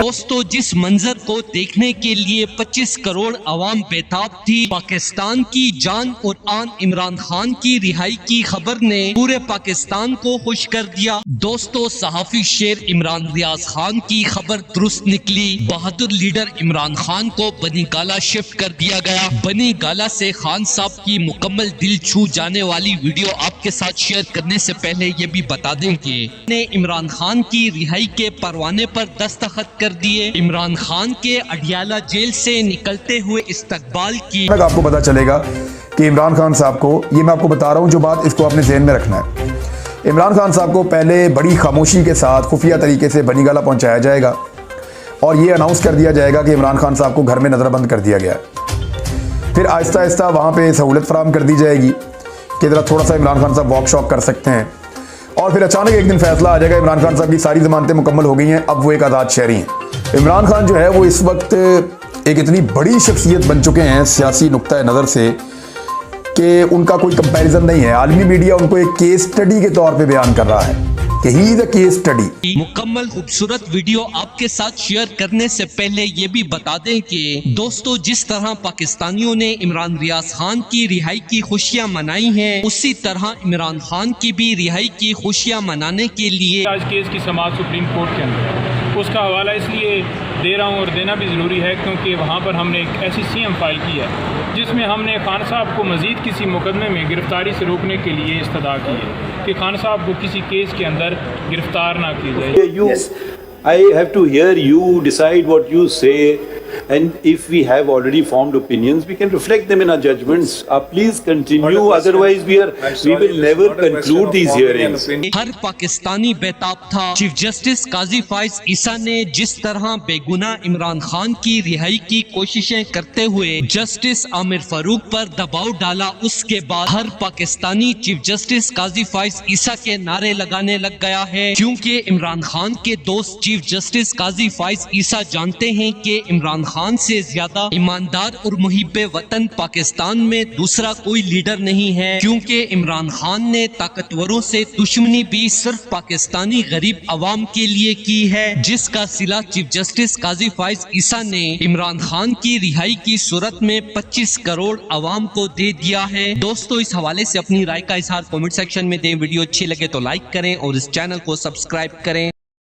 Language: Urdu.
دوستو جس منظر کو دیکھنے کے لیے 25 کروڑ عوام بیتاب تھی، پاکستان کی جان اور آن عمران خان کی رہائی کی خبر نے پورے پاکستان کو خوش کر دیا۔ دوستو صحافی شیر عمران ریاض خان کی خبر درست نکلی، بہادر لیڈر عمران خان کو بنی گالا شفٹ کر دیا گیا۔ بنی گالا سے خان صاحب کی مکمل دل چھو جانے والی ویڈیو آپ کے ساتھ شیئر کرنے سے پہلے یہ بھی بتا دیں کہ نے عمران خان کی رہائی کے پروانے پر دستخط کر دیے۔ عمران خان کے اڈیالہ جیل سے نکلتے ہوئے استقبال کی آپ کو پتا چلے گا کہ عمران خان صاحب کو، یہ میں آپ کو بتا رہا ہوں جو بات، اس کو اپنے ذہن میں رکھنا ہے۔ عمران خان صاحب کو پہلے بڑی خاموشی کے ساتھ خفیہ طریقے سے بنی گالا پہنچایا جائے گا اور یہ اناؤنس کر دیا جائے گا کہ عمران خان صاحب کو گھر میں نظر بند کر دیا گیا ہے۔ پھر آہستہ آہستہ وہاں پہ سہولت فراہم کر دی جائے گی کہ ذرا تھوڑا سا عمران خان صاحب واک شاک کر سکتے ہیں، اور پھر اچانک ایک دن فیصلہ آ جائے گا عمران خان صاحب کی ساری ضمانتیں مکمل ہو گئی ہیں، اب وہ ایک آزاد شہری ہیں۔ عمران خان جو ہے وہ اس وقت ایک اتنی بڑی شخصیت بن چکے ہیں سیاسی نقطہ نظر سے کہ ان کا کوئی کمپیریزن نہیں ہے۔ عالمی میڈیا ان کو ایک کیس سٹڈی کے طور پہ بیان کر رہا ہے کہ ہی از اے کیس سٹڈی۔ مکمل خوبصورت ویڈیو آپ کے ساتھ شیئر کرنے سے پہلے یہ بھی بتا دیں کہ دوستو جس طرح پاکستانیوں نے عمران ریاض خان کی رہائی کی خوشیاں منائی ہیں، اسی طرح عمران خان کی بھی رہائی کی خوشیاں منانے کے لیے آج کیس کی سماعت سپریم کورٹ کے اندر، اس کا حوالہ اس لیے دے رہا ہوں اور دینا بھی ضروری ہے کیونکہ وہاں پر ہم نے ایک ایسی سی ایم فائل کی ہے جس میں ہم نے خان صاحب کو مزید کسی مقدمے میں گرفتاری سے روکنے کے لیے استدعا کی ہے کہ خان صاحب کو کسی کیس کے اندر گرفتار نہ کی جائے۔ I have to hear you decide what you say, and if we have already formed opinions, we can reflect them in our judgments. Please continue, otherwise we will never conclude these hearings. ہر پاکستانی بیتاب تھا چیف جسٹس قاضی فائز عیسیٰ نے جس طرح بے گناہ عمران خان کی رہائی کی کوششیں کرتے ہوئے جسٹس عامر فاروق پر دباؤ ڈالا، اس کے بعد ہر پاکستانی چیف جسٹس قاضی فائز عیسیٰ کے نعرے لگانے لگ گیا ہے، کیونکہ عمران خان کے دوست چیف جسٹس قاضی فائز عیسیٰ جانتے ہیں کہ عمران خان سے زیادہ ایماندار اور محب وطن پاکستان میں دوسرا کوئی لیڈر نہیں ہے، کیونکہ عمران خان نے طاقتوروں سے دشمنی بھی صرف پاکستانی غریب عوام کے لیے کی ہے، جس کا صلہ چیف جسٹس قاضی فائز عیسیٰ نے عمران خان کی رہائی کی صورت میں 25 کروڑ عوام کو دے دیا ہے۔ دوستو اس حوالے سے اپنی رائے کا اظہار کمنٹ سیکشن میں دیں، ویڈیو اچھی لگے تو لائک کریں اور اس چینل کو سبسکرائب کریں۔